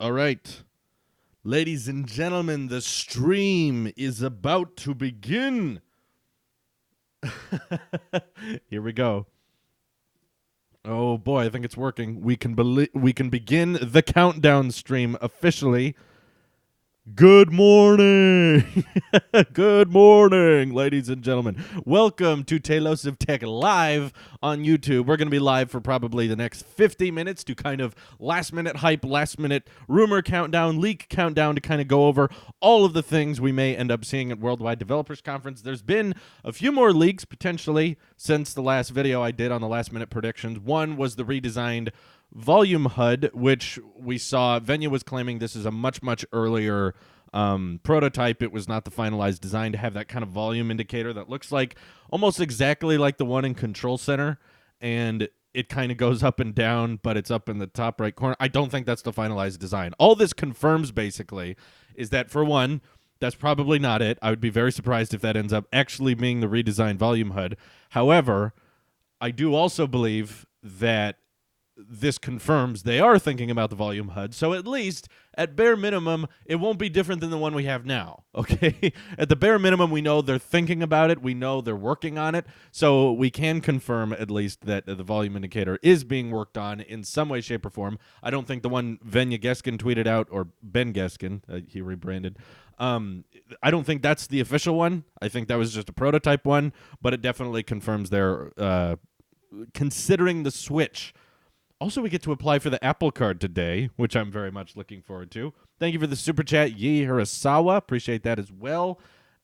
All right. Ladies and gentlemen, the stream is about to begin. Here we go. Oh boy, I think it's working. We can begin the countdown stream officially. Good morning. Good morning, ladies and gentlemen. Welcome to Talos of Tech Live on YouTube. We're going to be live for probably the next 50 minutes to kind of last-minute hype, last-minute rumor countdown, leak countdown to kind of go over all of the things we may end up seeing at Worldwide Developers Conference. There's been a few more leaks, potentially, since the last video I did on the last-minute predictions. One was the redesigned Volume HUD, which we saw Venya was claiming this is a much earlier prototype. It was not the finalized design to have that kind of volume indicator that looks like almost exactly like the one in Control Center, and it kind of goes up and down, but it's up in the top right corner. I don't think that's the finalized design. All this confirms basically is that, for one, that's probably not it. I would be very surprised if that ends up actually being the redesigned Volume HUD. However, I do also believe that this confirms they are thinking about the Volume HUD, so at least, at bare minimum, it won't be different than the one we have now, okay? At the bare minimum, we know they're thinking about it, we know they're working on it, so we can confirm at least that the volume indicator is being worked on in some way, shape, or form. I don't think the one Venya Geskin tweeted out, or Ben Geskin, he rebranded, I don't think that's the official one. I think that was just a prototype one, but it definitely confirms they're considering the Switch. Also, we get to apply for the Apple Card today, which I'm very much looking forward to. Thank you for the super chat, Yi Hirasawa. Appreciate that as well.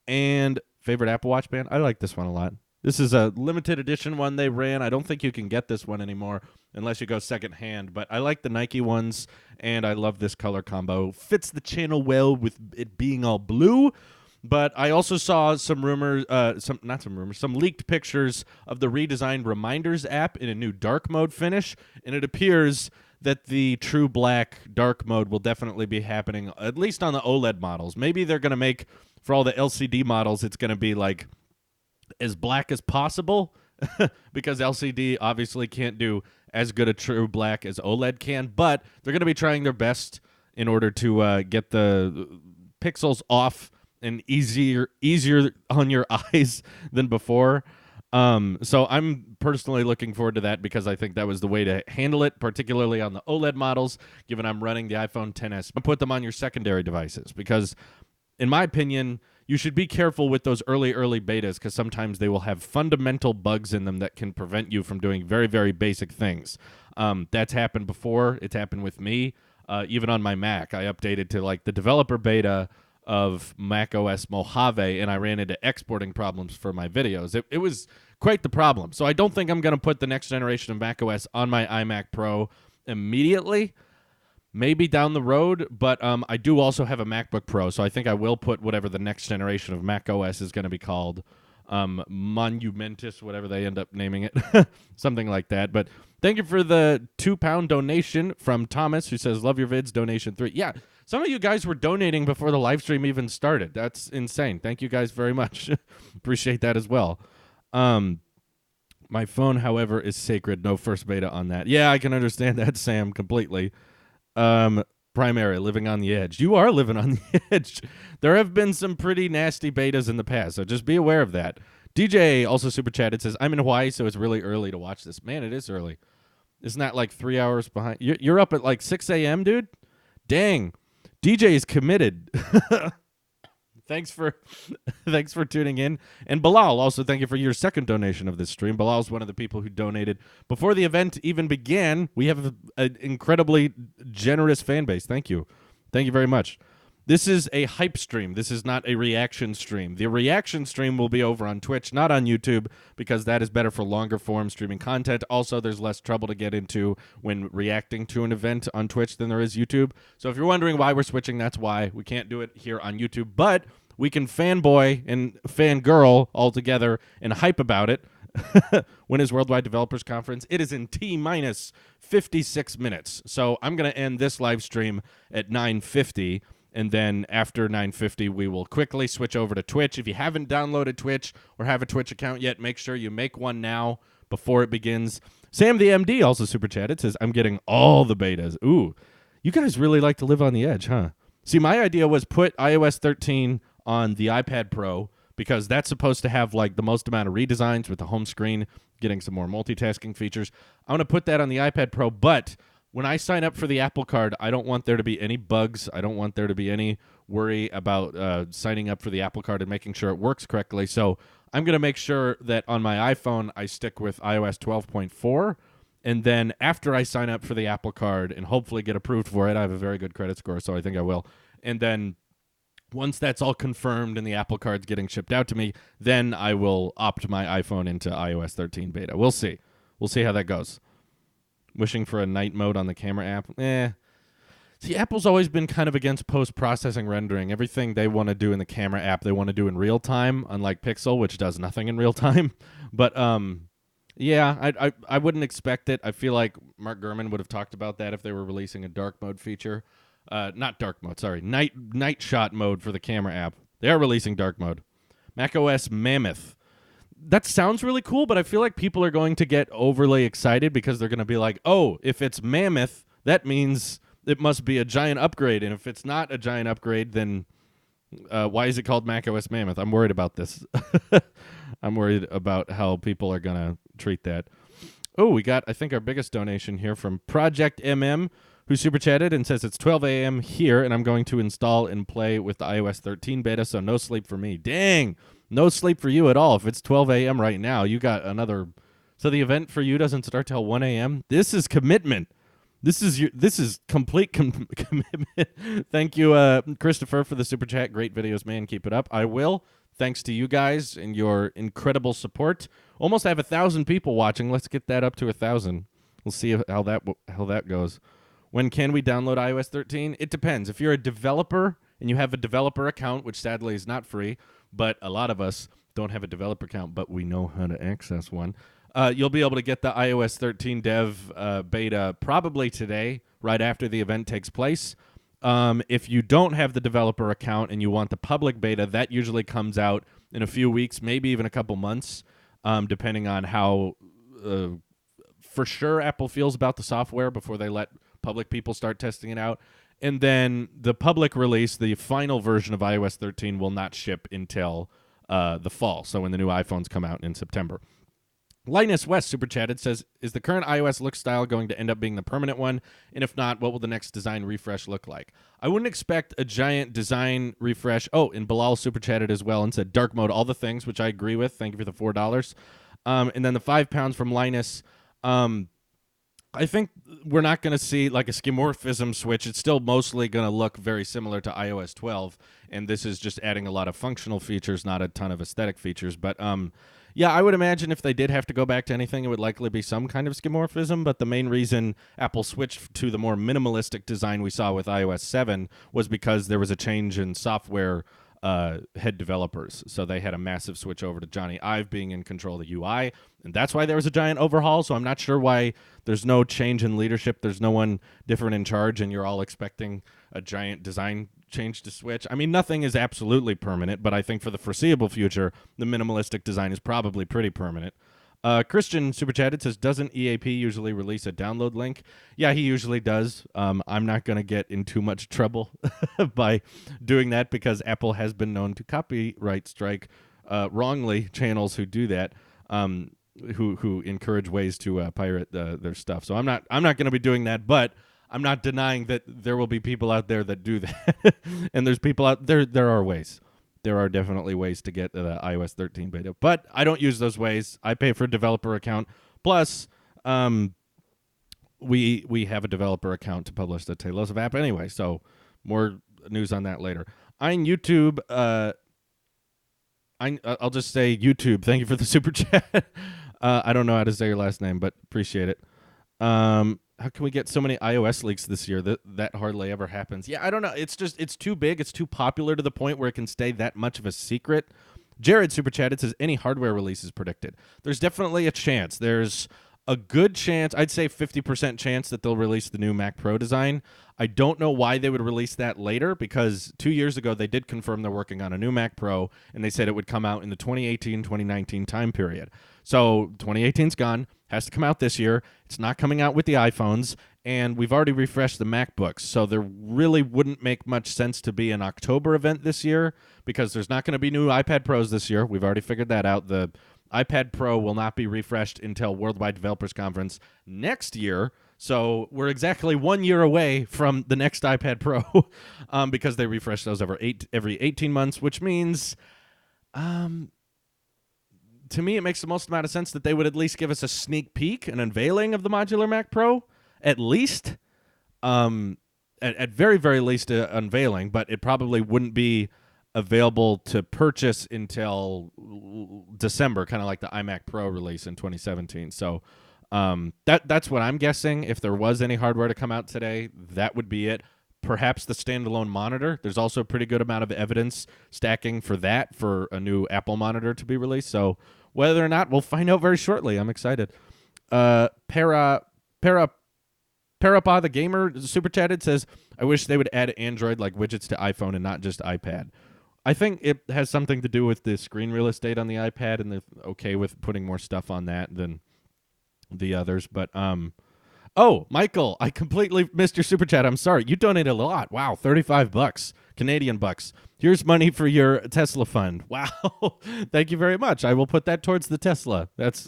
And favorite Apple Watch band? I like this one a lot. This is a limited edition one they ran. I don't think you can get this one anymore unless you go secondhand, but I like the Nike ones, and I love this color combo. Fits the channel well with it being all blue. But I also saw some rumors, some leaked pictures of the redesigned Reminders app in a new dark mode finish, and it appears that the true black dark mode will definitely be happening, at least on the OLED models. Maybe they're going to make, for all the LCD models, it's going to be like as black as possible, because LCD obviously can't do as good a true black as OLED can, but they're going to be trying their best in order to get the pixels off and easier on your eyes than before. So I'm personally looking forward to that because I think that was the way to handle it, particularly on the OLED models, given I'm running the iPhone XS. Put them on your secondary devices because, in my opinion, you should be careful with those early betas because sometimes they will have fundamental bugs in them that can prevent you from doing very basic things. That's happened before. It's happened with me. Even on my Mac, I updated to like the developer beta of macOS Mojave, and I ran into exporting problems for my videos. It was quite the problem. So I don't think I'm going to put the next generation of macOS on my iMac Pro immediately. Maybe down the road, but I do also have a MacBook Pro, so I think I will put whatever the next generation of macOS is going to be called, Monumentus, whatever they end up naming it, something like that. But thank you for the £2 donation from Thomas, who says, love your vids, donation 3. Yeah, some of you guys were donating before the live stream even started. That's insane. Thank you guys very much. Appreciate that as well. My phone, however, is sacred. No first beta on that. Yeah, I can understand that, Sam, completely. Primary, living on the edge. You are living on the edge. There have been some pretty nasty betas in the past, so just be aware of that. DJ also super chatted, says, I'm in Hawaii, so it's really early to watch this. Man, it is early. Isn't that like 3 hours behind? You're up at like 6 a.m., dude? Dang. DJ is committed. Thanks for tuning in. And Bilal, also thank you for your second donation of this stream. Bilal's one of the people who donated before the event even began. We have an incredibly generous fan base. Thank you. Thank you very much. This is a hype stream. This is not a reaction stream. The reaction stream will be over on Twitch, not on YouTube, because that is better for longer form streaming content. Also, there's less trouble to get into when reacting to an event on Twitch than there is YouTube. So if you're wondering why we're switching, that's why. We can't do it here on YouTube, but we can fanboy and fangirl all together and hype about it. When is Worldwide Developers Conference? It is in T-minus 56 minutes. So I'm going to end this live stream at 9:50. And then after 9:50, we will quickly switch over to Twitch. If you haven't downloaded Twitch or have a Twitch account yet, make sure you make one now before it begins. Sam the MD also super chatted, says, I'm getting all the betas. Ooh, You guys really like to live on the edge, huh? See, my idea was put iOS 13 on the iPad Pro because that's supposed to have like the most amount of redesigns with the home screen, getting some more multitasking features. I want to put that on the iPad Pro, but when I sign up for the Apple Card, I don't want there to be any bugs. I don't want there to be any worry about signing up for the Apple Card and making sure it works correctly. So I'm going to make sure that on my iPhone, I stick with iOS 12.4. And then after I sign up for the Apple Card and hopefully get approved for it, I have a very good credit score, so I think I will. And then once that's all confirmed and the Apple Card's getting shipped out to me, then I will opt my iPhone into iOS 13 beta. We'll see. We'll see how that goes. Wishing for a night mode on the camera app? See, Apple's always been kind of against post-processing rendering. Everything they want to do in the camera app, they want to do in real time, unlike Pixel, which does nothing in real time. But yeah, I wouldn't expect it. I feel like Mark Gurman would have talked about that if they were releasing a dark mode feature. Not dark mode, sorry. Night shot mode for the camera app. They are releasing dark mode. macOS Mammoth. That sounds really cool, but I feel like people are going to get overly excited because they're going to be like, oh, if it's Mammoth, that means it must be a giant upgrade. And if it's not a giant upgrade, then why is it called macOS Mammoth? I'm worried about this. I'm worried about how people are going to treat that. Oh, we got, I think, our biggest donation here from Project MM, who super chatted and says it's 12 a.m. here, and I'm going to install and play with the iOS 13 beta, so no sleep for me. Dang, no sleep for you at all. If it's 12 a.m. right now, you got another. So the event for you doesn't start till 1 a.m. This is commitment. This is complete commitment. Thank you, Christopher, for the super chat. Great videos, man. Keep it up. I will. Thanks to you guys and your incredible support. Almost have 1,000 people watching. Let's get that up to 1,000. We'll see how that goes. When can we download iOS 13? It depends. If you're a developer and you have a developer account, which sadly is not free, but a lot of us don't have a developer account, but we know how to access one. You'll be able to get the iOS 13 dev beta probably today, right after the event takes place. If you don't have the developer account and you want the public beta, that usually comes out in a few weeks, maybe even a couple months, depending on how for sure Apple feels about the software before they let public people start testing it out. And then the public release, the final version of iOS 13, will not ship until the fall, so when the new iPhones come out in September. Linus West super chatted, says, is the current iOS look style going to end up being the permanent one? And if not, what will the next design refresh look like? I wouldn't expect a giant design refresh. Oh, and Bilal super chatted as well and said dark mode, all the things, which I agree with. Thank you for the $4. And then the £5 from Linus. I think we're not going to see like a skeuomorphism switch. It's still mostly going to look very similar to iOS 12, and this is just adding a lot of functional features, not a ton of aesthetic features. But yeah, I would imagine if they did have to go back to anything, it would likely be some kind of skeuomorphism, but the main reason Apple switched to the more minimalistic design we saw with iOS 7 was because there was a change in software head developers. So they had a massive switch over to Johnny Ive being in control of the UI, and that's why there was a giant overhaul. So I'm not sure why there's no change in leadership. There's no one different in charge, and you're all expecting a giant design change to switch. I mean, nothing is absolutely permanent, but I think for the foreseeable future, the minimalistic design is probably pretty permanent. Christian super chatted says, doesn't EAP usually release a download link? Yeah, he usually does. I'm not going to get in too much trouble by doing that because Apple has been known to copyright strike wrongly channels who do that, who encourage ways to pirate their stuff. So I'm not going to be doing that, but I'm not denying that there will be people out there that do that. And there's people out there. There are ways. There are definitely ways to get the iOS 13 beta, but I don't use those ways. I pay for a developer account. Plus, we have a developer account to publish the Talos of App anyway, so more news on that later. On YouTube, I'll just say YouTube. Thank you for the super chat. I don't know how to say your last name, but appreciate it. How can we get so many iOS leaks this year? That hardly ever happens. Yeah, I don't know. It's too big. It's too popular to the point where it can stay that much of a secret. Jared super chatted, says, any hardware releases predicted? There's definitely a chance. There's a good chance, I'd say 50% chance that they'll release the new Mac Pro design. I don't know why they would release that later, because 2 years ago they did confirm they're working on a new Mac Pro, and they said it would come out in the 2018-2019 time period. So 2018's gone, has to come out this year. It's not coming out with the iPhones, and we've already refreshed the MacBooks, so there really wouldn't make much sense to be an October event this year because there's not going to be new iPad Pros this year. We've already figured that out. The iPad Pro will not be refreshed until Worldwide Developers Conference next year, so we're exactly 1 year away from the next iPad Pro because they refresh those every 18 months, which means to me it makes the most amount of sense that they would at least give us a sneak peek, an unveiling of the modular Mac Pro, at least. At very, very least unveiling, but it probably wouldn't be available to purchase until December, kind of like the iMac Pro release in 2017. So that's what I'm guessing. If there was any hardware to come out today, that would be it. Perhaps the standalone monitor. There's also a pretty good amount of evidence stacking for that, for a new Apple monitor to be released. So whether or not, we'll find out very shortly. I'm excited. Parapa the Gamer super chatted, says, I wish they would add Android like widgets to iPhone and not just iPad. I think it has something to do with the screen real estate on the iPad, and they're okay with putting more stuff on that than the others. But oh, Michael, I completely missed your super chat. I'm sorry. You donated a lot. Wow, $35 Canadian bucks. Here's money for your Tesla fund. Wow, thank you very much. I will put that towards the Tesla. That's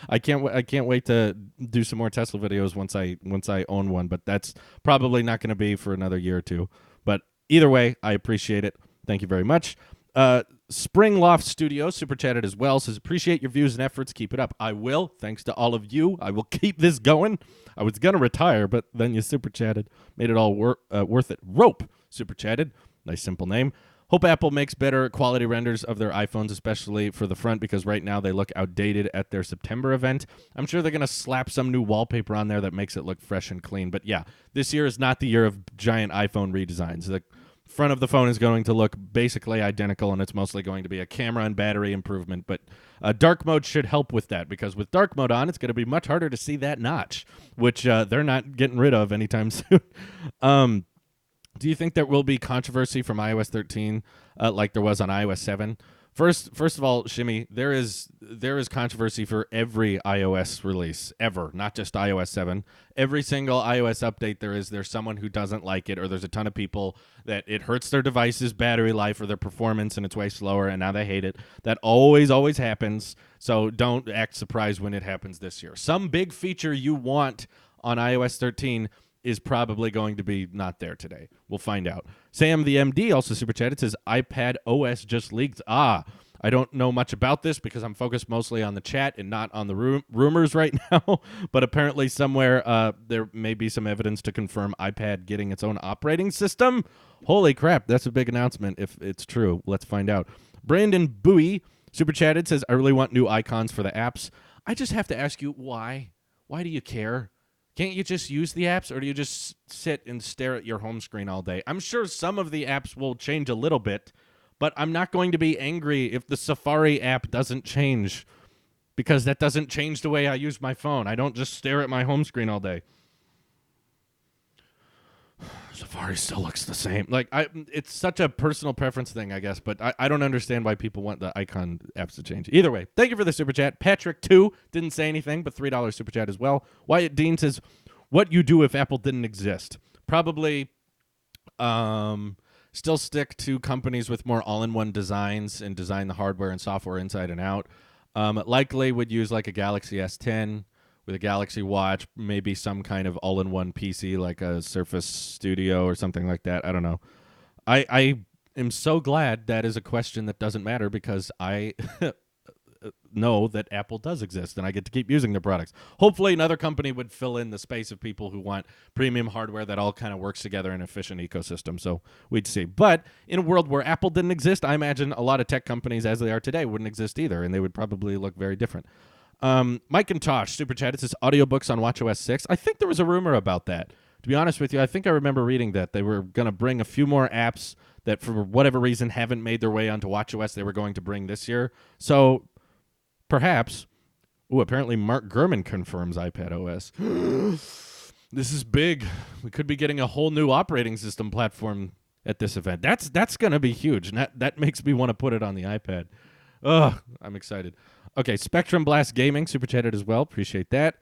I can't wait to do some more Tesla videos once I own one. But that's probably not going to be for another year or two. But either way, I appreciate it. Thank you very much. Spring Loft Studio super chatted as well, says, appreciate your views and efforts. Keep it up. I will. Thanks to all of you. I will keep this going. I was going to retire, but then you super chatted. Made it all worth it. Rope super chatted. Nice simple name. Hope Apple makes better quality renders of their iPhones, especially for the front, because right now they look outdated at their September event. I'm sure they're going to slap some new wallpaper on there that makes it look fresh and clean. But yeah, this year is not the year of giant iPhone redesigns. The front of the phone is going to look basically identical, and it's mostly going to be a camera and battery improvement. But dark mode should help with that, because with dark mode on, it's going to be much harder to see that notch, which they're not getting rid of anytime soon. Do you think there will be controversy from iOS 13 like there was on iOS 7? First of all, Shimmy, there is controversy for every iOS release ever, not just iOS 7. Every single iOS update there's someone who doesn't like it, or there's a ton of people that it hurts their device's battery life or their performance and it's way slower, and now they hate it. That always happens, so don't act surprised when it happens this year. Some big feature you want on iOS 13 is probably going to be not there today. We'll find out. Sam the MD also super chatted, says iPad OS just leaked. I don't know much about this because I'm focused mostly on the chat and not on the rumors right now, but apparently somewhere there may be some evidence to confirm iPad getting its own operating system. Holy crap, that's a big announcement if it's true. Let's find out. Brandon Bowie super chatted, says, I really want new icons for the apps. I just have to ask you, why? Why do you care? Can't you just use the apps, or do you just sit and stare at your home screen all day? I'm sure some of the apps will change a little bit, but I'm not going to be angry if the Safari app doesn't change, because that doesn't change the way I use my phone. I don't just stare at my home screen all day. Safari still looks the same. It's such a personal preference thing, I guess, but I don't understand why people want the icon apps to change. Either way, thank you for the super chat. Patrick2 didn't say anything, but $3 super chat as well. Wyatt Dean says, what you do if Apple didn't exist? Probably still stick to companies with more all-in-one designs and design the hardware and software inside and out. Likely would use like a Galaxy S10 with a Galaxy Watch, maybe some kind of all-in-one PC like a Surface Studio or something like that. I don't know. I am so glad that is a question that doesn't matter, because I know that Apple does exist and I get to keep using their products. Hopefully another company would fill in the space of people who want premium hardware that all kind of works together in an efficient ecosystem. So we'd see. But in a world where Apple didn't exist, I imagine a lot of tech companies as they are today wouldn't exist either, and they would probably look very different. Mike and Tosh super chat. It says audiobooks on watchOS 6. I think there was a rumor about that. To be honest with you, I think I remember reading that they were going to bring a few more apps that for whatever reason haven't made their way onto watchOS they were going to bring this year. So perhaps, apparently Mark Gurman confirms iPad OS. This is big. We could be getting a whole new operating system platform at this event. That's going to be huge. And that makes me want to put it on the iPad. I'm excited. Okay, Spectrum Blast Gaming super chatted as well. Appreciate that.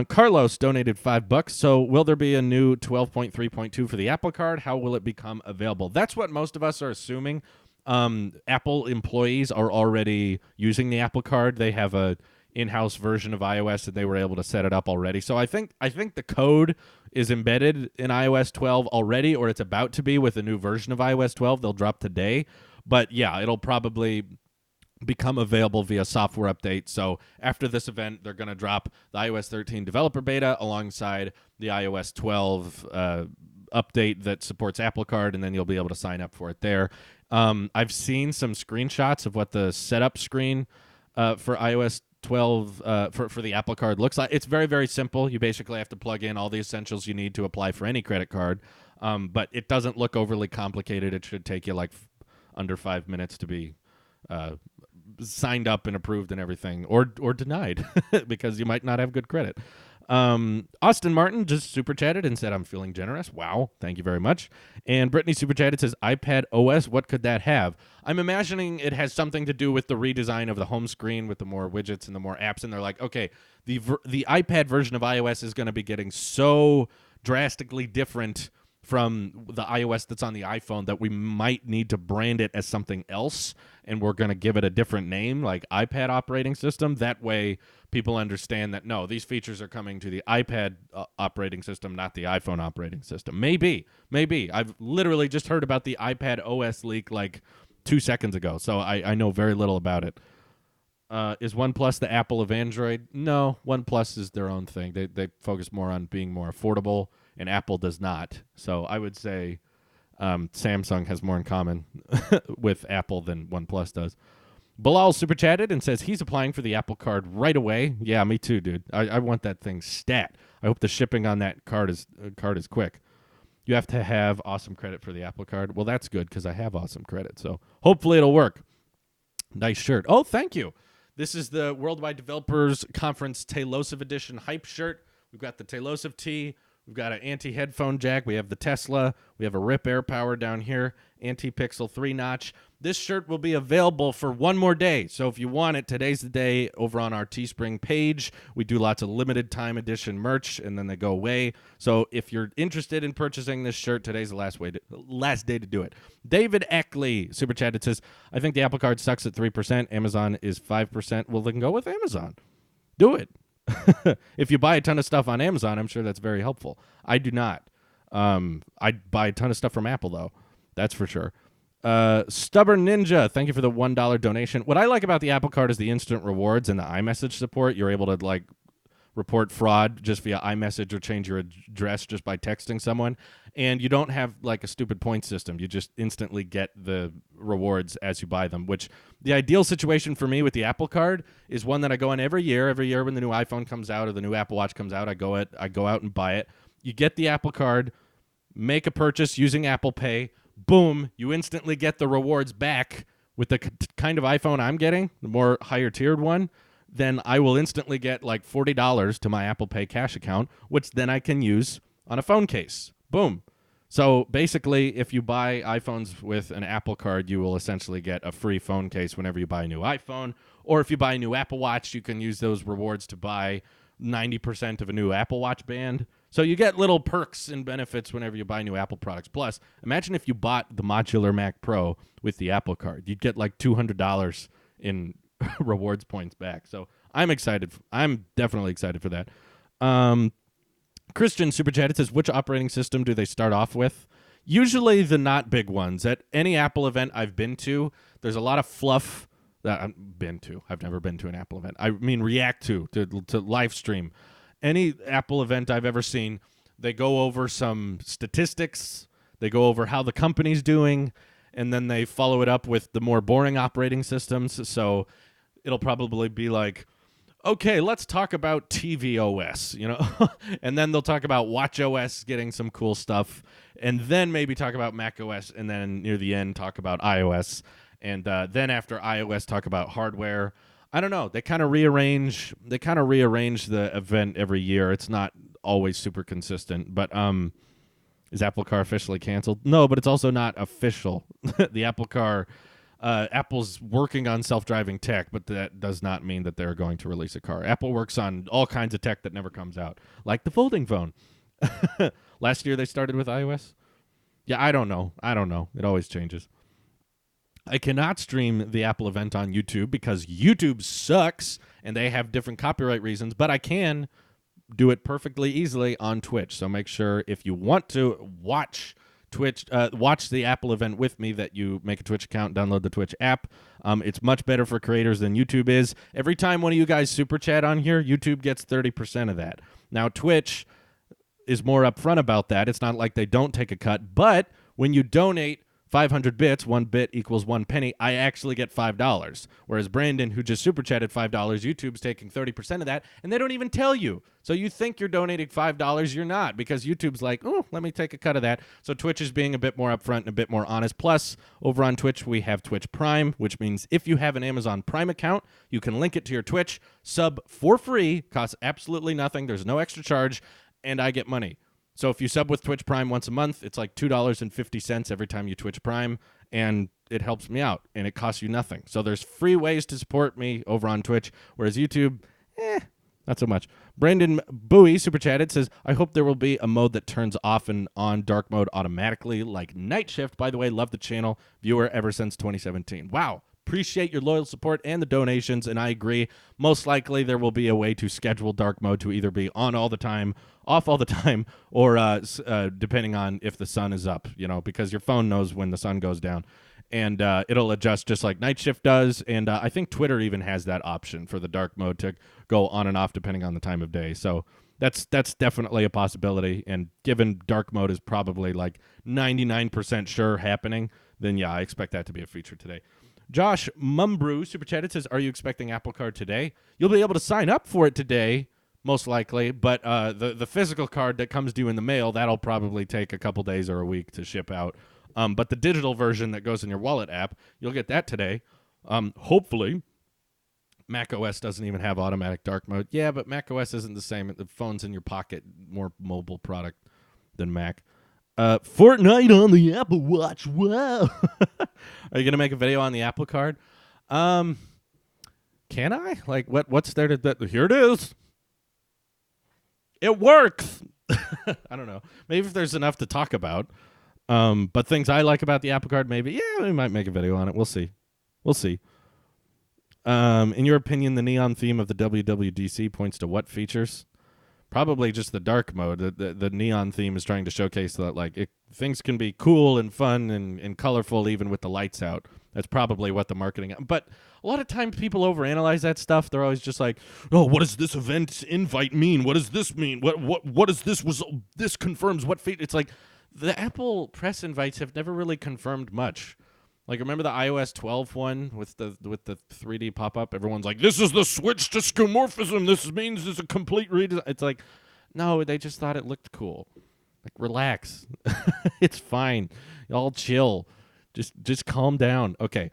Carlos donated $5. So, will there be a new 12.3.2 for the Apple Card? How will it become available? That's what most of us are assuming. Apple employees are already using the Apple Card. They have a in-house version of iOS, and they were able to set it up already. So, I think the code is embedded in iOS 12 already, or it's about to be with a new version of iOS 12. They'll drop today. But yeah, it'll probably become available via software update. So after this event, they're going to drop the iOS 13 developer beta alongside the iOS 12 update that supports Apple Card, and then you'll be able to sign up for it there. I've seen some screenshots of what the setup screen for iOS 12 for the Apple Card looks like. It's very, very simple. You basically have to plug in all the essentials you need to apply for any credit card, but it doesn't look overly complicated. It should take you like under 5 minutes to be signed up and approved and everything, or denied because you might not have good credit. Austin Martin just super chatted and said, I'm feeling generous. Wow, thank you very much. And Brittany super chatted, says, iPad OS, what could that have? I'm imagining it has something to do with the redesign of the home screen with the more widgets and the more apps, and they're like, okay, the iPad version of iOS is going to be getting so drastically different from the iOS that's on the iPhone that we might need to brand it as something else, and we're going to give it a different name, like iPad operating system. That way people understand that, no, these features are coming to the iPad operating system, not the iPhone operating system. Maybe. I've literally just heard about the iPad OS leak like 2 seconds ago, so I know very little about it. Is OnePlus the Apple of Android? No, OnePlus is their own thing. They focus more on being more affordable, and Apple does not. So I would say Samsung has more in common with Apple than OnePlus does. Bilal super chatted and says he's applying for the Apple Card right away. Yeah, me too, dude. I want that thing stat. I hope the shipping on that card is quick. You have to have awesome credit for the Apple Card. Well, that's good because I have awesome credit, so hopefully it'll work. Nice shirt. Oh, thank you. This is the Worldwide Developers Conference Tailosive Edition hype shirt. We've got the Tailosive tee. We've got an anti-headphone jack. We have the Tesla. We have a RIP Air Power down here. Anti-Pixel 3-notch. This shirt will be available for one more day. So if you want it, today's the day over on our Teespring page. We do lots of limited time edition merch, and then they go away. So if you're interested in purchasing this shirt, today's the last day to do it. David Eckley, super chatted, says, I think the Apple Card sucks at 3%. Amazon is 5%. Well, then go with Amazon. Do it. If you buy a ton of stuff on Amazon, I'm sure that's very helpful. I do not. I buy a ton of stuff from Apple, though. That's for sure. Stubborn Ninja, thank you for the $1 donation. What I like about the Apple Card is the instant rewards and the iMessage support. You're able to report fraud just via iMessage or change your address just by texting someone. And you don't have a stupid point system. You just instantly get the rewards as you buy them, which the ideal situation for me with the Apple Card is one that I go on every year. Every year when the new iPhone comes out or the new Apple Watch comes out, I go out and buy it. You get the Apple Card, make a purchase using Apple Pay, boom, you instantly get the rewards back with the kind of iPhone I'm getting, the more higher tiered one. Then I will instantly get $40 to my Apple Pay cash account, which then I can use on a phone case. Boom. So basically, if you buy iPhones with an Apple Card, you will essentially get a free phone case whenever you buy a new iPhone. Or if you buy a new Apple Watch, you can use those rewards to buy 90% of a new Apple Watch band. So you get little perks and benefits whenever you buy new Apple products. Plus, imagine if you bought the modular Mac Pro with the Apple Card. You'd get $200 in rewards points back. So I'm excited. I'm definitely excited for that. Christian super chat, it says, which operating system do they start off with? Usually the not big ones. At any Apple event I've been to, there's a lot of fluff that I've been to. I've never been to an Apple event. I mean react to live stream. Any Apple event I've ever seen, they go over some statistics, they go over how the company's doing, and then they follow it up with the more boring operating systems. So it'll probably be okay, let's talk about tvOS, and then they'll talk about watchOS getting some cool stuff, and then maybe talk about macOS, and then near the end talk about iOS, and then after iOS talk about hardware. I don't know. They kind of rearrange the event every year. It's not always super consistent. But is Apple Car officially canceled? No, but it's also not official. The Apple Car Apple's working on self-driving tech, but that does not mean that they're going to release a car. Apple works on all kinds of tech that never comes out, like the folding phone. Last year they started with iOS. Yeah, I don't know. It always changes. I cannot stream the Apple event on YouTube because YouTube sucks and they have different copyright reasons, but I can do it perfectly easily on Twitch. So make sure if you want to watch watch the Apple event with me that you make a Twitch account, download the Twitch app. It's much better for creators than YouTube is. Every time one of you guys super chat on here, YouTube gets 30% of that. Now Twitch is more upfront about that. It's not like they don't take a cut, but when you donate 500 bits, 1 bit equals 1 penny, I actually get $5. Whereas Brandon, who just super chatted $5, YouTube's taking 30% of that, and they don't even tell you. So you think you're donating $5, you're not, because YouTube's like, oh, let me take a cut of that. So Twitch is being a bit more upfront and a bit more honest. Plus, over on Twitch, we have Twitch Prime, which means if you have an Amazon Prime account, you can link it to your Twitch, sub for free, costs absolutely nothing, there's no extra charge, and I get money. So if you sub with Twitch Prime once a month, it's like $2.50 every time you Twitch Prime, and it helps me out, and it costs you nothing. So there's free ways to support me over on Twitch, whereas YouTube, not so much. Brandon Bowie super chatted, says, I hope there will be a mode that turns off and on dark mode automatically, like Night Shift. By the way, love the channel, viewer ever since 2017. Wow. Appreciate your loyal support and the donations, and I agree. Most likely there will be a way to schedule dark mode to either be on all the time, off all the time, or depending on if the sun is up, because your phone knows when the sun goes down. And it'll adjust just like Night Shift does, and I think Twitter even has that option for the dark mode to go on and off depending on the time of day. So that's definitely a possibility, and given dark mode is probably like 99% sure happening, then yeah, I expect that to be a feature today. Josh Mumbrew super chatted, says, are you expecting Apple Card today? You'll be able to sign up for it today, most likely, but the physical card that comes to you in the mail, that'll probably take a couple days or a week to ship out. But the digital version that goes in your wallet app, you'll get that today. Hopefully. Mac OS doesn't even have automatic dark mode. Yeah, but Mac OS isn't the same. The phone's in your pocket, more mobile product than Mac. Fortnite on the Apple Watch. Wow. Are you going to make a video on the Apple Card? Can I? Like, what's there to... Here it is. It works. I don't know. Maybe if there's enough to talk about. But things I like about the Apple Card, maybe, yeah, we might make a video on it. We'll see. In your opinion, the neon theme of the WWDC points to what features? Probably just the dark mode. The neon theme is trying to showcase that things can be cool and fun and colorful even with the lights out. That's probably what the marketing. But a lot of times people overanalyze that stuff. They're always just like, "Oh, what does this event invite mean? What does this mean? What is this? This confirms what feature?" It's like the Apple press invites have never really confirmed much. Like, remember the iOS 12 one with the 3D pop-up? Everyone's like, this is the switch to skeuomorphism. This means it's a complete redesign. It's like, no, they just thought it looked cool. Like, relax. It's fine. Y'all chill. Just calm down. Okay.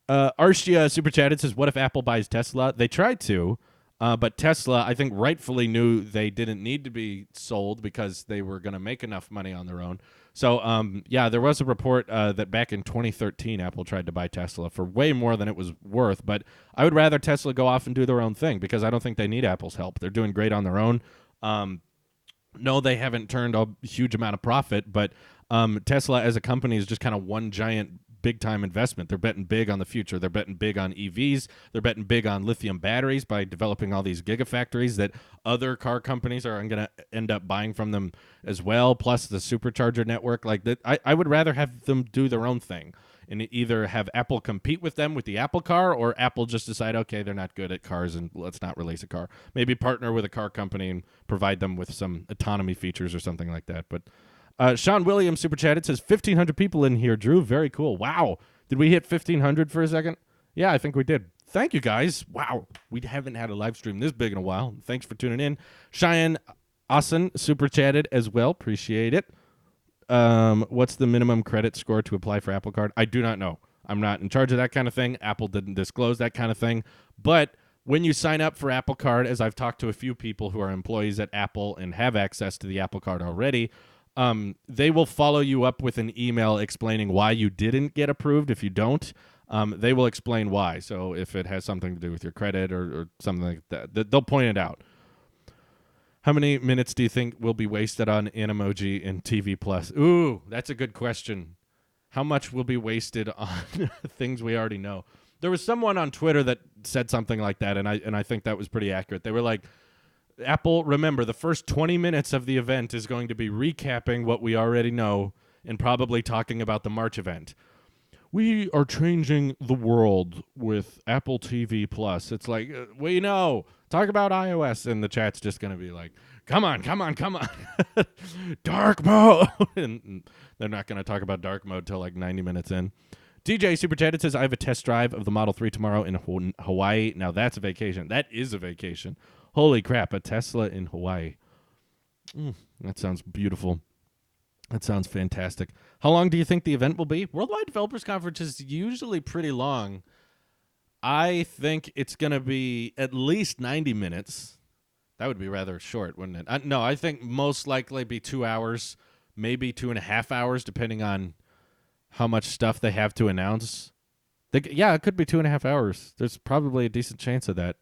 Arshia super chatted, says, what if Apple buys Tesla? They tried to, but Tesla, I think, rightfully knew they didn't need to be sold because they were going to make enough money on their own. So, yeah, there was a report that back in 2013, Apple tried to buy Tesla for way more than it was worth. But I would rather Tesla go off and do their own thing because I don't think they need Apple's help. They're doing great on their own. No, they haven't turned a huge amount of profit, but Tesla as a company is just kind of one giant big-time investment. They're betting big on the future. They're betting big on EVs. They're betting big on lithium batteries by developing all these gigafactories that other car companies are going to end up buying from them as well, plus the supercharger network. Like that, I would rather have them do their own thing and either have Apple compete with them with the Apple car or Apple just decide, okay, they're not good at cars and let's not release a car. Maybe partner with a car company and provide them with some autonomy features or something like that. But Sean Williams super chatted, says 1,500 people in here, Drew. Very cool. Wow. Did we hit 1,500 for a second? Yeah, I think we did. Thank you, guys. Wow. We haven't had a live stream this big in a while. Thanks for tuning in. Cheyenne Austin super chatted as well. Appreciate it. What's the minimum credit score to apply for Apple Card? I do not know. I'm not in charge of that kind of thing. Apple didn't disclose that kind of thing. But when you sign up for Apple Card, as I've talked to a few people who are employees at Apple and have access to the Apple Card already, they will follow you up with an email explaining why you didn't get approved if you don't. They will explain why. So if it has something to do with your credit or something like that, they'll point it out. How many minutes do you think will be wasted on Animoji in TV Plus? Ooh, that's a good question. How much will be wasted on things we already know? There was someone on Twitter that said something like that, and I think that was pretty accurate. They were like, Apple, remember, the first 20 minutes of the event is going to be recapping what we already know and probably talking about the March event. We are changing the world with Apple TV Plus. It's like, we know. Talk about iOS, and the chat's just going to be like, come on. Dark mode. And they're not going to talk about dark mode till like 90 minutes in. DJ Super Chat, it says, I have a test drive of the Model 3 tomorrow in Hawaii. Now, that's a vacation. That is a vacation. Holy crap, a Tesla in Hawaii. That sounds beautiful. That sounds fantastic. How long do you think the event will be? Worldwide Developers Conference is usually pretty long. I think it's going to be at least 90 minutes. That would be rather short, wouldn't it? No, I think most likely be 2 hours, maybe 2.5 hours, depending on how much stuff they have to announce. Yeah, it could be 2.5 hours. There's probably a decent chance of that.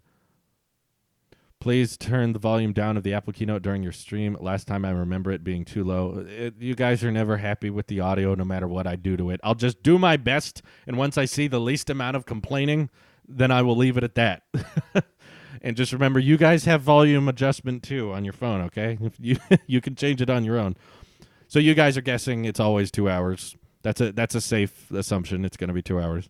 Please turn the volume down of the Apple keynote during your stream. Last time I remember it being too low. You guys are never happy with the audio no matter what I do to it. I'll just do my best, and once I see the least amount of complaining, then I will leave it at that. And just remember, you guys have volume adjustment too on your phone, okay? If you can change it on your own. So you guys are guessing it's always 2 hours. That's a safe assumption. It's going to be 2 hours.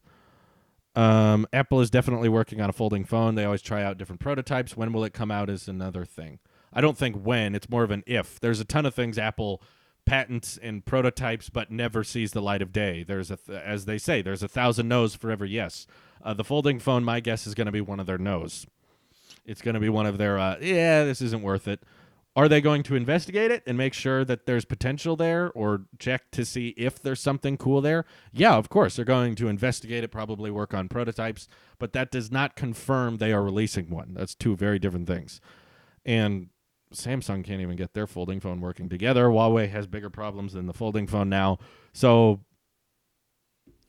Apple is definitely working on a folding phone. They always try out different prototypes. When will it come out is another thing. I don't think when. It's more of an if. There's a ton of things Apple patents and prototypes but never sees the light of day. There's as they say, there's 1,000 no's for every yes. The folding phone, my guess, is going to be one of their no's. It's going to be one of their, this isn't worth it. Are they going to investigate it and make sure that there's potential there or check to see if there's something cool there? Yeah, of course. They're going to investigate it, probably work on prototypes, but that does not confirm they are releasing one. That's two very different things. And Samsung can't even get their folding phone working together. Huawei has bigger problems than the folding phone now. So,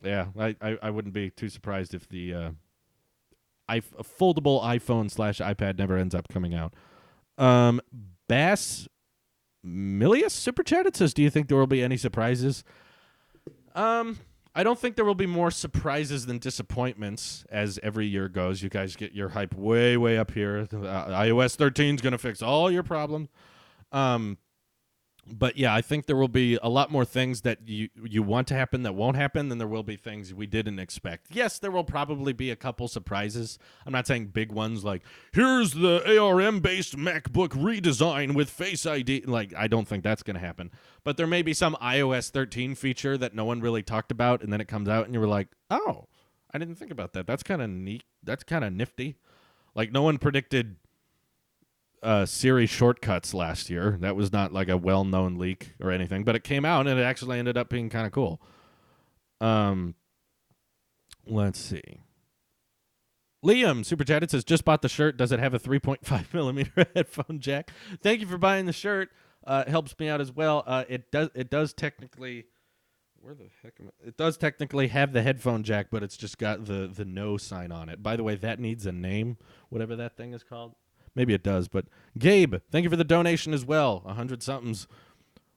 yeah, I wouldn't be too surprised if the a foldable iPhone/iPad never ends up coming out. Bass Milius Super Chat, it says, do you think there will be any surprises? I don't think there will be more surprises than disappointments as every year goes. You guys get your hype way, way up here. iOS 13 is going to fix all your problems. But yeah, I think there will be a lot more things that you want to happen that won't happen than there will be things we didn't expect. Yes, there will probably be a couple surprises. I'm not saying big ones like, here's the ARM-based MacBook redesign with Face ID. Like, I don't think that's going to happen. But there may be some iOS 13 feature that no one really talked about, and then it comes out, and you were like, oh, I didn't think about that. That's kind of neat. That's kind of nifty. Like, no one predicted Siri shortcuts last year. That was not like a well-known leak or anything, but it came out and it actually ended up being kind of cool. Let's see. Liam Super Chat, it says, just bought the shirt. Does it have a 3.5 millimeter headphone jack? Thank you for buying the shirt. It helps me out as well. It does technically. Where the heck am I? It does technically have the headphone jack, but it's just got the no sign on it. By the way, that needs a name, whatever that thing is called. Maybe it does, but Gabe, thank you for the donation as well. 100-somethings.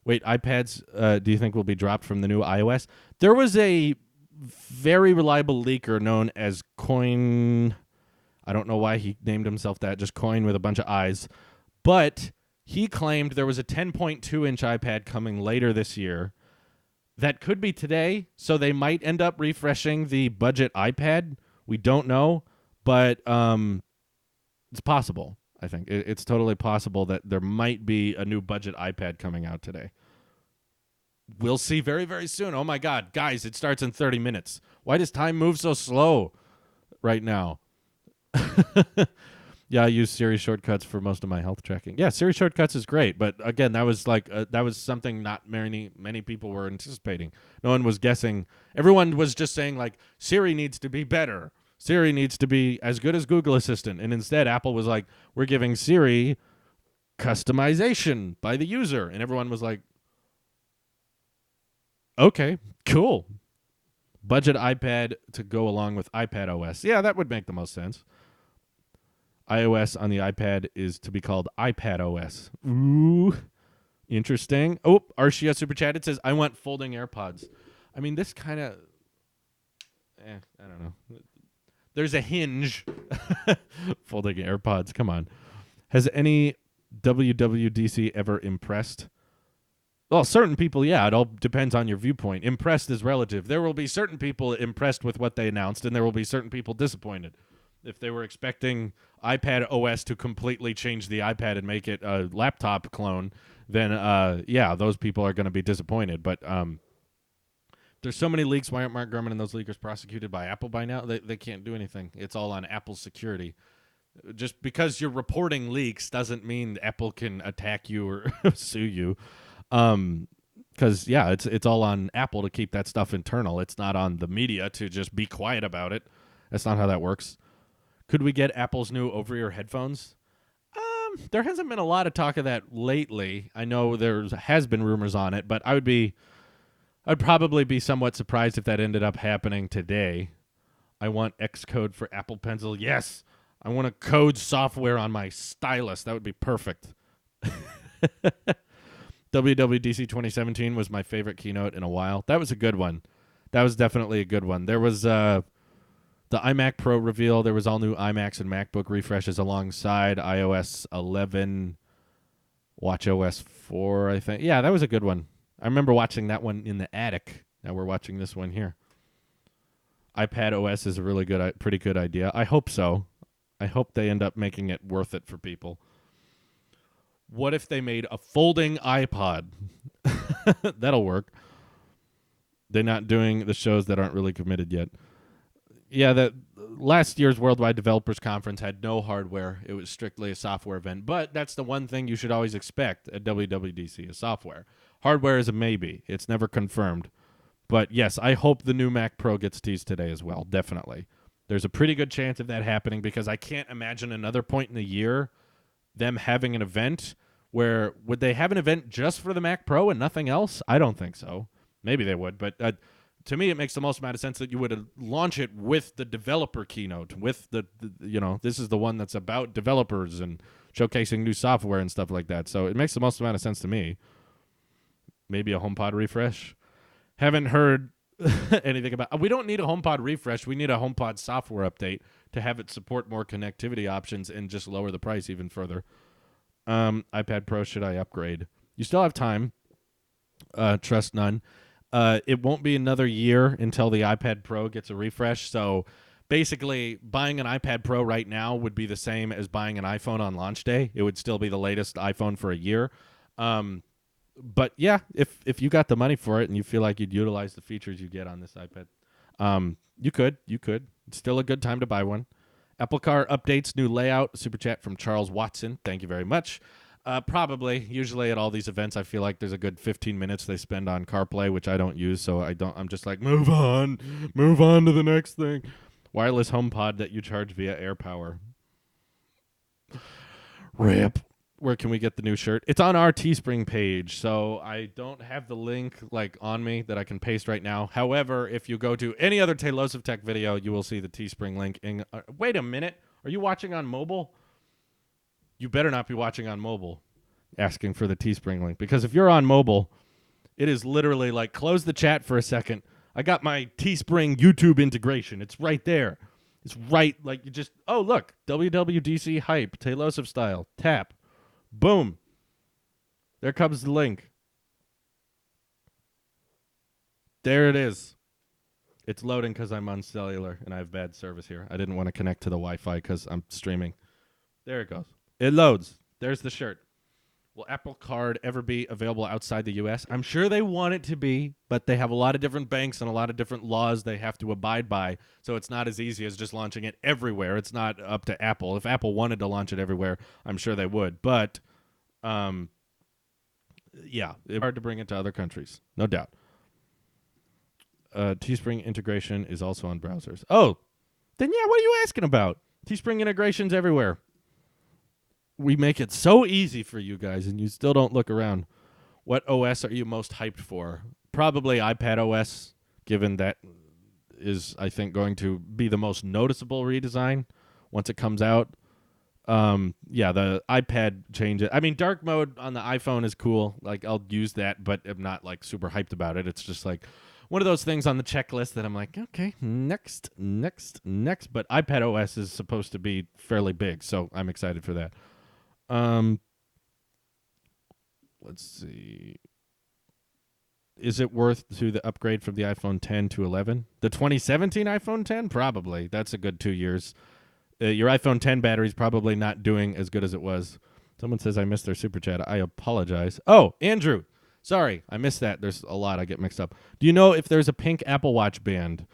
Wait, iPads, do you think will be dropped from the new iOS? There was a very reliable leaker known as Coin. I don't know why he named himself that, just Coin with a bunch of eyes. But he claimed there was a 10.2-inch iPad coming later this year. That could be today, so they might end up refreshing the budget iPad. We don't know, but it's possible. I think it's totally possible that there might be a new budget iPad coming out today. We'll see very, very soon. Oh, my God. Guys, it starts in 30 minutes. Why does time move so slow right now? Yeah, I use Siri shortcuts for most of my health tracking. Yeah, Siri shortcuts is great. But, again, that was that was something not many people were anticipating. No one was guessing. Everyone was just saying, like, Siri needs to be better. Siri needs to be as good as Google Assistant. And instead, Apple was like, we're giving Siri customization by the user. And everyone was like, okay, cool. Budget iPad to go along with iPad OS. Yeah, that would make the most sense. iOS on the iPad is to be called iPad OS. Ooh, interesting. Oh, Arshia Super Chat. It says, I want folding AirPods. I mean, this kind of... I don't know. There's a hinge. Folding AirPods. Come on. Has any WWDC ever impressed? Well, certain people, yeah. It all depends on your viewpoint. Impressed is relative. There will be certain people impressed with what they announced, and there will be certain people disappointed. If they were expecting iPad OS to completely change the iPad and make it a laptop clone, then, yeah, those people are going to be disappointed. But there's so many leaks. Why aren't Mark Gurman and those leakers prosecuted by Apple by now? They can't do anything. It's all on Apple's security. Just because you're reporting leaks doesn't mean Apple can attack you or sue you. Because yeah, it's all on Apple to keep that stuff internal. It's not on the media to just be quiet about it. That's not how that works. Could we get Apple's new over-ear headphones? There hasn't been a lot of talk of that lately. I know there has been rumors on it, but I'd probably be somewhat surprised if that ended up happening today. I want Xcode for Apple Pencil. Yes, I want to code software on my stylus. That would be perfect. WWDC 2017 was my favorite keynote in a while. That was a good one. That was definitely a good one. There was the iMac Pro reveal. There was all new iMacs and MacBook refreshes alongside iOS 11, watchOS 4, I think. Yeah, that was a good one. I remember watching that one in the attic. Now we're watching this one here. iPad OS is a really good, pretty good idea. I hope so. I hope they end up making it worth it for people. What if they made a folding iPod? That'll work. They're not doing the shows that aren't really committed yet. Yeah, that last year's Worldwide Developers Conference had no hardware. It was strictly a software event. But that's the one thing you should always expect at WWDC is software. Hardware is a maybe. It's never confirmed. But yes, I hope the new Mac Pro gets teased today as well. Definitely. There's a pretty good chance of that happening because I can't imagine another point in the year them having an event where would they have an event just for the Mac Pro and nothing else? I don't think so. Maybe they would, but to me, it makes the most amount of sense that you would launch it with the developer keynote, with the this is the one that's about developers and showcasing new software and stuff like that. So it makes the most amount of sense to me. Maybe a HomePod refresh. Haven't heard anything about. We don't need a HomePod refresh. We need a HomePod software update to have it support more connectivity options and just lower the price even further. iPad Pro, should I upgrade? You still have time. Trust none. It won't be another year until the iPad Pro gets a refresh. So basically, buying an iPad Pro right now would be the same as buying an iPhone on launch day. It would still be the latest iPhone for a year. But yeah, if you got the money for it and you feel like you'd utilize the features you get on this iPad, you could. It's still a good time to buy one. Apple Car updates, new layout. Super chat from Charles Watson. Thank you very much. Probably. Usually at all these events, I feel like there's a good 15 minutes they spend on CarPlay, which I don't use, so I'm just like, move on to the next thing. Wireless HomePod that you charge via AirPower. RIP. Where can we get the new shirt? It's on our Teespring page, so I don't have the link on me that I can paste right now. However, if you go to any other Talos of Tech video, you will see the Teespring link. Wait a minute. Are you watching on mobile? You better not be watching on mobile asking for the Teespring link, because if you're on mobile, it is literally close the chat for a second. I got my Teespring YouTube integration. It's right there. It's right, you just, oh, look, WWDC hype, Tailosive style, tap. Boom. There comes the link. There it is. It's loading because I'm on cellular and I have bad service here. I didn't want to connect to the Wi-Fi because I'm streaming. There it goes. It loads. There's the shirt. Will Apple Card ever be available outside the U.S.? I'm sure they want it to be, but they have a lot of different banks and a lot of different laws they have to abide by, so it's not as easy as just launching it everywhere. It's not up to Apple. If Apple wanted to launch it everywhere, I'm sure they would, but yeah, it's hard to bring it to other countries, no doubt. Teespring integration is also on browsers. Oh, then yeah, what are you asking about? Teespring integration's everywhere. We make it so easy for you guys, and you still don't look around. What OS are you most hyped for? Probably iPad OS, given that is, I think, going to be the most noticeable redesign once it comes out. Yeah, the iPad changes. I mean, dark mode on the iPhone is cool. Like, I'll use that, but I'm not like super hyped about it. It's just like one of those things on the checklist that I'm like, okay, next. But iPad OS is supposed to be fairly big, so I'm excited for that. Let's see. Is it worth to the upgrade from the iPhone 10 to 11? The 2017 iPhone 10? Probably. That's a good 2 years. Your iPhone 10 battery's probably not doing as good as it was. Someone says I missed their super chat. I apologize. Oh, Andrew. Sorry, I missed that. There's a lot I get mixed up. Do you know if there's a pink Apple Watch band?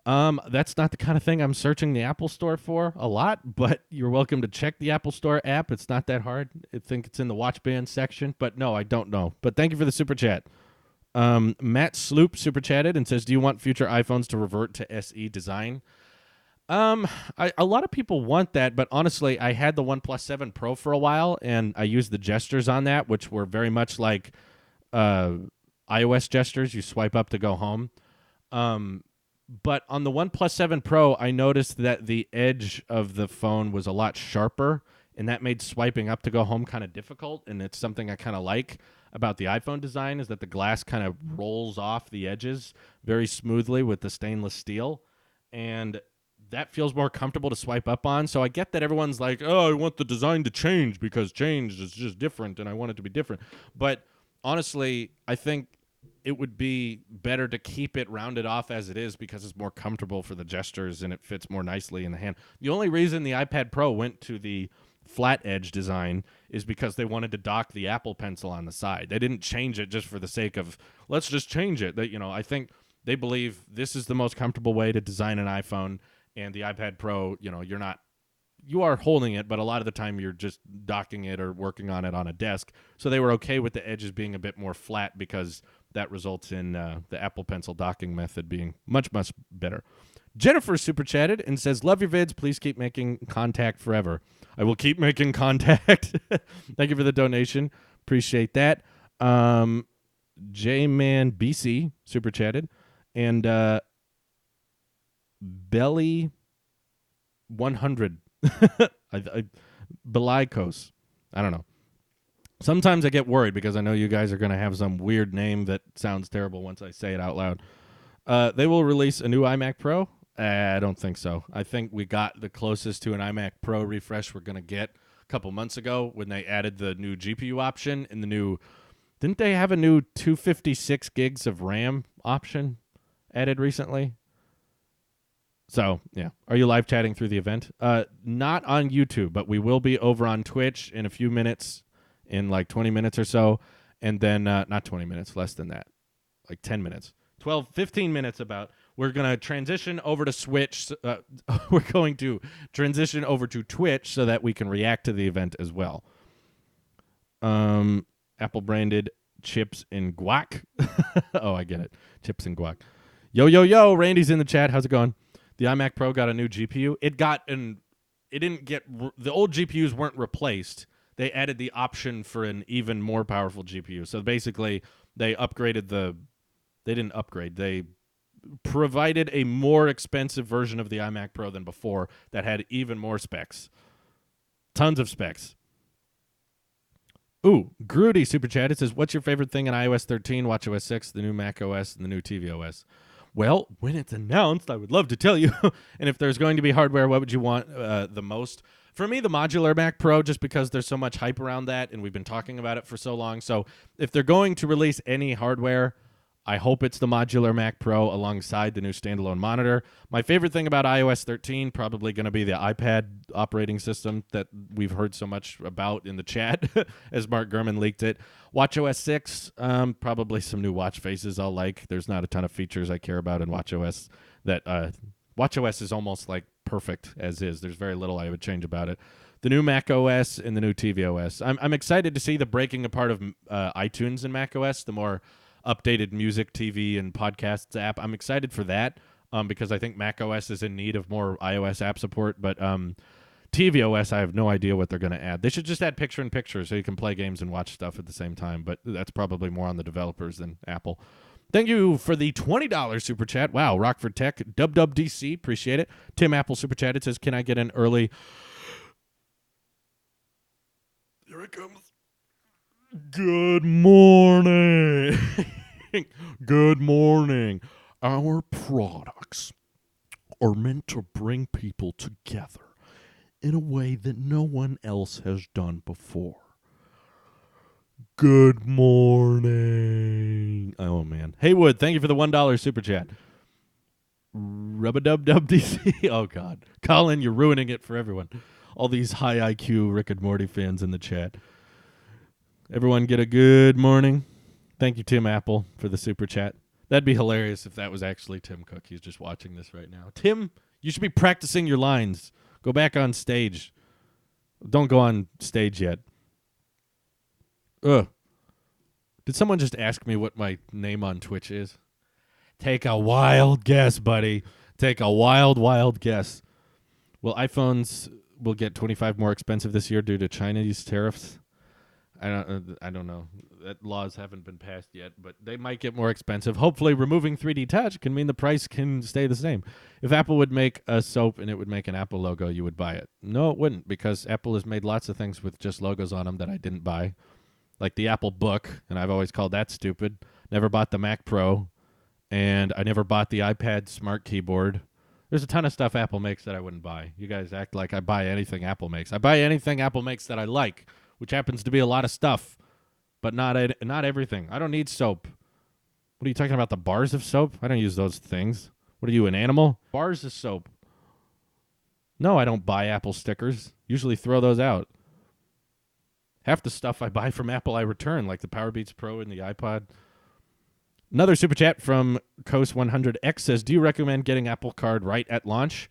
That's not the kind of thing I'm searching the Apple Store for a lot, but you're welcome to check the Apple Store app. It's not that hard. I think it's in the watch band section, but no, I don't know. But thank you for the super chat. Matt Sloop super chatted and says, do you want future iPhones to revert to SE design? A lot of people want that, but honestly, I had the OnePlus 7 Pro for a while, and I used the gestures on that, which were very much like iOS gestures. You swipe up to go home. But on the OnePlus 7 Pro, I noticed that the edge of the phone was a lot sharper, and that made swiping up to go home kind of difficult, and it's something I kind of like about the iPhone design is that the glass kind of rolls off the edges very smoothly with the stainless steel, and that feels more comfortable to swipe up on. So I get that everyone's like, oh, I want the design to change because change is just different, and I want it to be different. But honestly, I think it would be better to keep it rounded off as it is because it's more comfortable for the gestures and it fits more nicely in the hand. The only reason the iPad Pro went to the flat edge design is because they wanted to dock the Apple Pencil on the side. They didn't change it just for the sake of, let's just change it. That, I think they believe this is the most comfortable way to design an iPhone, and the iPad Pro, you are holding it, but a lot of the time you're just docking it or working on it on a desk. So they were okay with the edges being a bit more flat because that results in the Apple Pencil docking method being much, much better. Jennifer super chatted and says, love your vids. Please keep making contact forever. I will keep making contact. Thank you for the donation. Appreciate that. J-Man BC super chatted. And Belly 100. Belikos. I don't know. Sometimes I get worried because I know you guys are going to have some weird name that sounds terrible once I say it out loud. They will release a new iMac Pro. I don't think so. I think we got the closest to an iMac Pro refresh we're going to get a couple months ago when they added the new GPU option and the new... Didn't they have a new 256 gigs of RAM option added recently? So, yeah. Are you live chatting through the event? Not on YouTube, but we will be over on Twitch in a few minutes, in like 20 minutes or so. And then, not 20 minutes, less than that. Like 10 minutes. 15 minutes about. We're going to transition over to Switch. We're going to transition over to Twitch so that we can react to the event as well. Apple-branded chips and guac. Oh, I get it. Chips and guac. Yo. Randy's in the chat. How's it going? The iMac Pro got a new GPU. It didn't get... The old GPUs weren't replaced. They added the option for an even more powerful GPU. So basically, they upgraded the... They didn't upgrade. They provided a more expensive version of the iMac Pro than before that had even more specs. Tons of specs. Ooh, Grudy super chat. It says, what's your favorite thing in iOS 13, watchOS 6, the new Mac OS, and the new tvOS? Well, when it's announced, I would love to tell you. And if there's going to be hardware, what would you want the most? For me, the modular Mac Pro, just because there's so much hype around that, and we've been talking about it for so long. So if they're going to release any hardware, I hope it's the modular Mac Pro alongside the new standalone monitor. My favorite thing about iOS 13, probably going to be the iPad operating system that we've heard so much about in the chat as Mark Gurman leaked it. watchOS 6, probably some new watch faces I'll like. There's not a ton of features I care about in watchOS. WatchOS is almost like perfect as is. There's very little I would change about it. The new Mac OS and the new tvOS. I'm excited to see the breaking apart of iTunes and Mac OS, the more updated music, TV, and podcasts app. I'm excited for that because I think Mac OS is in need of more iOS app support. But tvOS, I have no idea what they're going to add. They should just add picture-in-picture so you can play games and watch stuff at the same time. But that's probably more on the developers than Apple. Thank you for the $20 super chat. Wow, Rockford Tech, WWDC, appreciate it. Tim Apple super chat. It says, can I get an early... Here it comes. Good morning. Good morning. Our products are meant to bring people together in a way that no one else has done before. Good morning. Oh, man. Haywood, thank you for the $1 super chat. Rub-a-dub-dub-DC. Oh, God. Colin, you're ruining it for everyone. All these high IQ Rick and Morty fans in the chat. Everyone get a good morning. Thank you, Tim Apple, for the super chat. That'd be hilarious if that was actually Tim Cook. He's just watching this right now. Tim, you should be practicing your lines. Go back on stage. Don't go on stage yet. Ugh. Did someone just ask me what my name on Twitch is? Take a wild guess, buddy. Take a wild, wild guess. Well, iPhones will get 25 more expensive this year due to Chinese tariffs. I don't know. That laws haven't been passed yet, but they might get more expensive. Hopefully, removing 3D Touch can mean the price can stay the same. If Apple would make a soap and it would make an Apple logo, you would buy it. No, it wouldn't, because Apple has made lots of things with just logos on them that I didn't buy, like the Apple Book, and I've always called that stupid. Never bought the Mac Pro, and I never bought the iPad Smart Keyboard. There's a ton of stuff Apple makes that I wouldn't buy. You guys act like I buy anything Apple makes. I buy anything Apple makes that I like, which happens to be a lot of stuff, but not everything. I don't need soap. What are you talking about, the bars of soap? I don't use those things. What are you, an animal? Bars of soap. No, I don't buy Apple stickers. Usually throw those out. Half the stuff I buy from Apple I return, like the Powerbeats Pro and the iPod. Another super chat from Coast100X says, do you recommend getting Apple Card right at launch?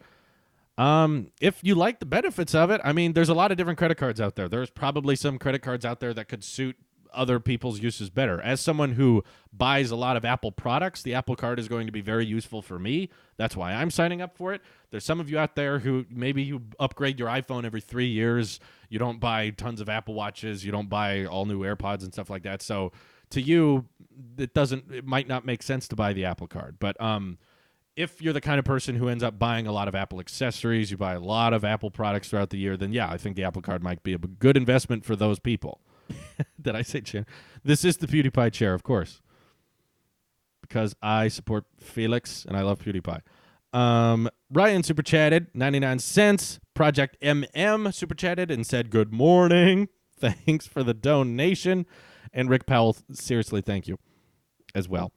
If you like the benefits of it, I mean, there's a lot of different credit cards out there. There's probably some credit cards out there that could suit other people's uses better. As someone who buys a lot of Apple products, the Apple Card is going to be very useful for me. That's why I'm signing up for it. There's some of you out there who maybe you upgrade your iPhone every 3 years. You don't buy tons of Apple Watches. You don't buy all new AirPods and stuff like that. So to you, it might not make sense to buy the Apple Card. But if you're the kind of person who ends up buying a lot of Apple accessories, you buy a lot of Apple products throughout the year, then yeah, I think the Apple Card might be a good investment for those people. Did I say chair? This is the PewDiePie chair, of course, because I support Felix and I love PewDiePie. Ryan super chatted 99 cents. Project MM super chatted and said good morning. Thanks for the donation. And Rick Powell, seriously, thank you as well.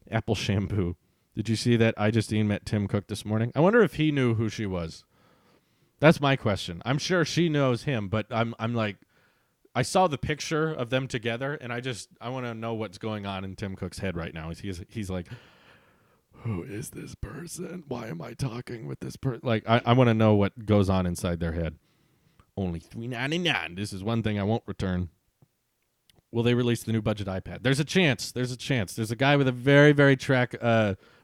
Apple shampoo. Did you see that I Justine met Tim Cook this morning? I wonder if he knew who she was. That's my question. I'm sure she knows him, but I'm like, I saw the picture of them together, and I want to know what's going on in Tim Cook's head right now. He's like, who is this person? Why am I talking with this person? Like, I want to know what goes on inside their head. Only $3.99. This is one thing I won't return. Will they release the new budget iPad? There's a chance. There's a guy with a very, very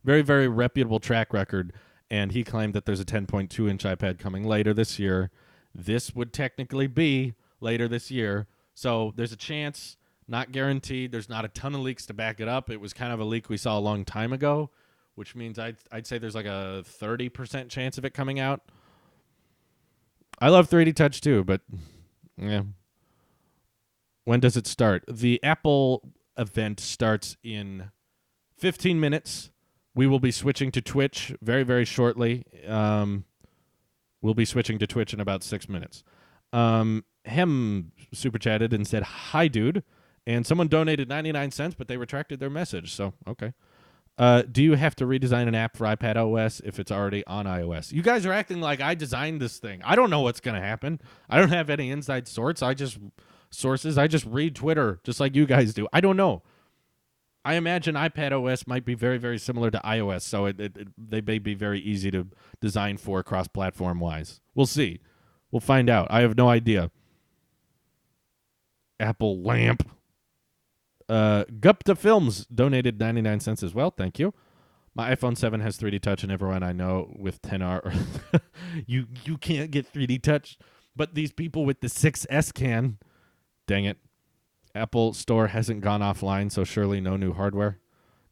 very reputable track record, and he claimed that there's a 10.2-inch iPad coming later this year. This would technically be later this year. So there's a chance, not guaranteed. There's not a ton of leaks to back it up. It was kind of a leak we saw a long time ago, which means I'd say there's like a 30% chance of it coming out. I love 3D Touch too, but yeah. When does it start? The Apple event starts in 15 minutes. We will be switching to Twitch very, very shortly. We'll be switching to Twitch in about 6 minutes. Hem super chatted and said, hi, dude. And someone donated 99 cents, but they retracted their message. So, okay. Do you have to redesign an app for iPad OS if it's already on iOS? You guys are acting like I designed this thing. I don't know what's going to happen. I don't have any inside sources. I just read Twitter just like you guys do. I don't know. I imagine iPad OS might be very, very similar to iOS, so they may be very easy to design for cross-platform wise. We'll see. We'll find out. I have no idea. Apple lamp. Gupta Films donated 99 cents as well. Thank you. My iPhone 7 has 3D Touch, and everyone I know with 10R, you can't get 3D Touch, but these people with the 6S can. Dang it. Apple Store hasn't gone offline, so surely no new hardware.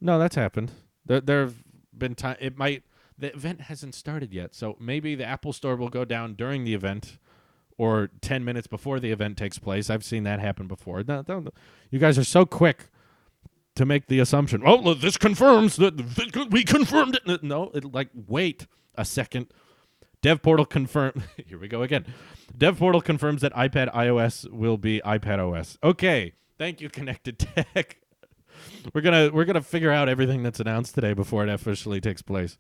No, that's happened. There have been time. It might. The event hasn't started yet, so maybe the Apple Store will go down during the event or 10 minutes before the event takes place. I've seen that happen before. No, you guys are so quick to make the assumption. Oh, this confirms that we confirmed it. No, wait a second. Dev Portal confirm. Here we go again. Dev Portal confirms that iPad iOS will be iPad OS. Okay, thank you, Connected Tech. We're gonna figure out everything that's announced today before it officially takes place.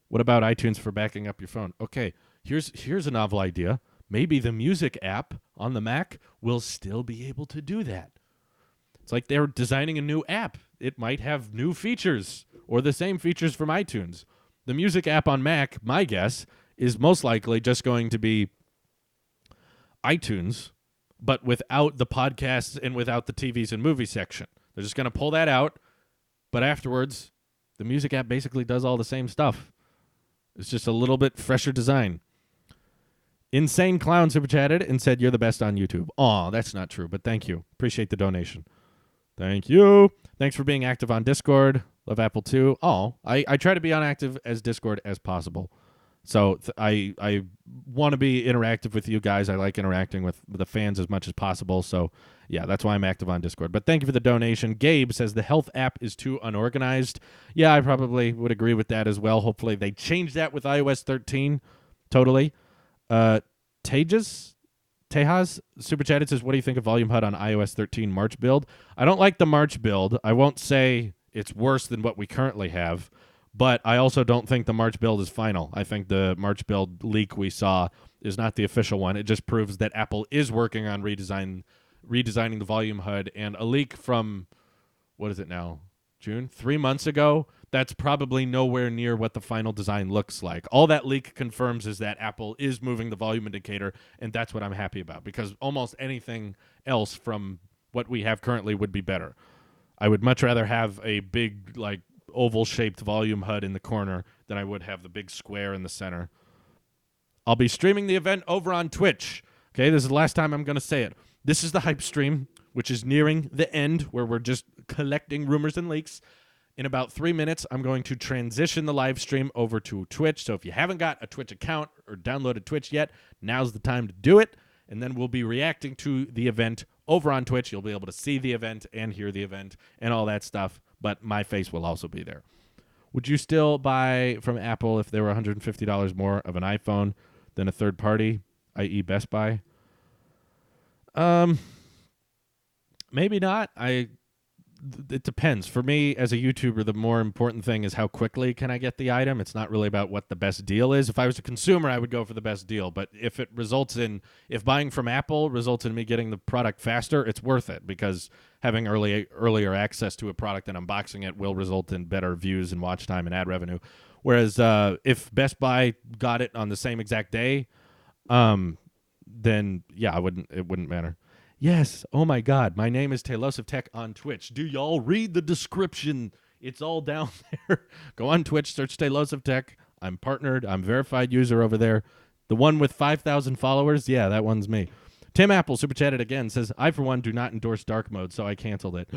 What about iTunes for backing up your phone? Okay, here's a novel idea. Maybe the music app on the Mac will still be able to do that. It's like they're designing a new app. It might have new features or the same features from iTunes. The music app on Mac, my guess, is most likely just going to be iTunes, but without the podcasts and without the TVs and movies section. They're just going to pull that out, but afterwards, the music app basically does all the same stuff. It's just a little bit fresher design. Insane Clown super chatted and said, "You're the best on YouTube." Aw, that's not true, but thank you. Appreciate the donation. Thank you. Thanks for being active on Discord. Love Apple too. Oh, I try to be on active as Discord as possible. So I want to be interactive with you guys. I like interacting with the fans as much as possible. So, yeah, that's why I'm active on Discord. But thank you for the donation. Gabe says the health app is too unorganized. Yeah, I probably would agree with that as well. Hopefully they change that with iOS 13. Totally. Tejas super chatted says, "What do you think of Volume HUD on iOS 13 March build?" I don't like the March build. I won't say it's worse than what we currently have, but I also don't think the March build is final. I think the March build leak we saw is not the official one. It just proves that Apple is working on redesigning the Volume HUD, and a leak from, what is it now, June? 3 months ago, that's probably nowhere near what the final design looks like. All that leak confirms is that Apple is moving the volume indicator, and that's what I'm happy about, because almost anything else from what we have currently would be better. I would much rather have a big, oval-shaped volume HUD in the corner than I would have the big square in the center. I'll be streaming the event over on Twitch. Okay, this is the last time I'm going to say it. This is the hype stream, which is nearing the end, where we're just collecting rumors and leaks. In about 3 minutes, I'm going to transition the live stream over to Twitch. So if you haven't got a Twitch account or downloaded Twitch yet, now's the time to do it. And then we'll be reacting to the event over on Twitch. You'll be able to see the event and hear the event and all that stuff. But my face will also be there. Would you still buy from Apple if there were $150 more of an iPhone than a third party, i.e. Best Buy? Maybe not. It depends. For me, as a YouTuber, the more important thing is how quickly can I get the item. It's not really about what the best deal is. If I was a consumer, I would go for the best deal. But if buying from Apple results in me getting the product faster, it's worth it, because having earlier access to a product and unboxing it will result in better views and watch time and ad revenue. Whereas if Best Buy got it on the same exact day, then yeah, it wouldn't matter. Yes. Oh, my God. My name is Taylosive Tech on Twitch. Do y'all read the description? It's all down there. Go on Twitch, search Taylosive Tech. I'm partnered. I'm verified user over there. The one with 5,000 followers, yeah, that one's me. Tim Apple, super chatted again, says, "I, for one, do not endorse dark mode, so I canceled it."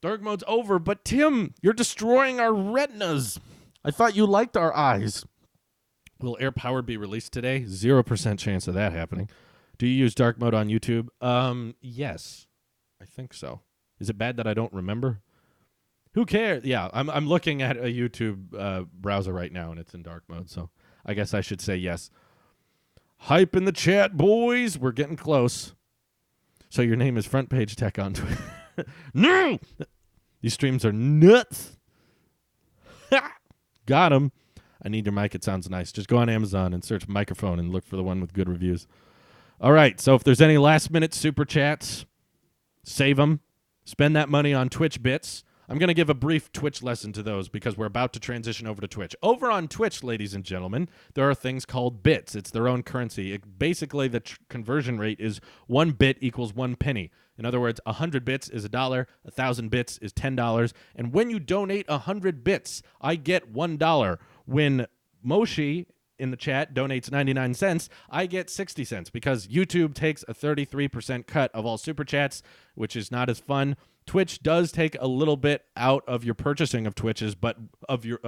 Dark mode's over, but Tim, you're destroying our retinas. I thought you liked our eyes. Will AirPower be released today? 0% chance of that happening. Do you use dark mode on YouTube? Yes, I think so. Is it bad that I don't remember? Who cares? Yeah, I'm looking at a YouTube browser right now, and it's in dark mode, so I guess I should say yes. Hype in the chat, boys. We're getting close. So your name is Front Page Tech on Twitter. No! These streams are nuts. Got him. I need your mic. It sounds nice. Just go on Amazon and search microphone and look for the one with good reviews. All right, so if there's any last-minute super chats, save them. Spend that money on Twitch bits. I'm going to give a brief Twitch lesson to those because we're about to transition over to Twitch. Over on Twitch, ladies and gentlemen, there are things called bits. It's their own currency. Basically, the conversion rate is 1 bit equals 1 penny. In other words, 100 bits is $1, 1,000 bits is $10. And when you donate 100 bits, I get $1. When Moshi in the chat donates 99 cents, I get 60 cents because YouTube takes a 33% cut of all super chats, which is not as fun. Twitch does take a little bit out of your purchasing of Twitches, but of your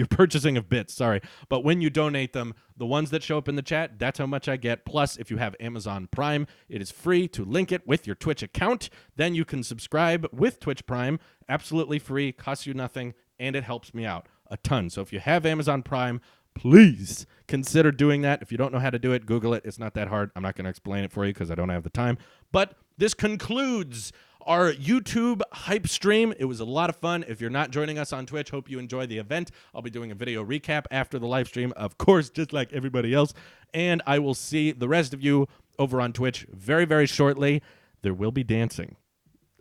purchasing of bits, sorry. But when you donate them, the ones that show up in the chat, that's how much I get. Plus, if you have Amazon Prime, it is free to link it with your Twitch account. Then you can subscribe with Twitch Prime, absolutely free, costs you nothing, and it helps me out a ton. So if you have Amazon Prime, please consider doing that. If you don't know how to do it, Google it. It's not that hard. I'm not going to explain it for you because I don't have the time. But this concludes our YouTube hype stream. It was a lot of fun. If you're not joining us on Twitch, hope you enjoy the event. I'll be doing a video recap after the live stream, of course, just like everybody else. And I will see the rest of you over on Twitch very, very shortly. There will be dancing.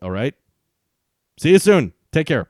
All right? See you soon. Take care.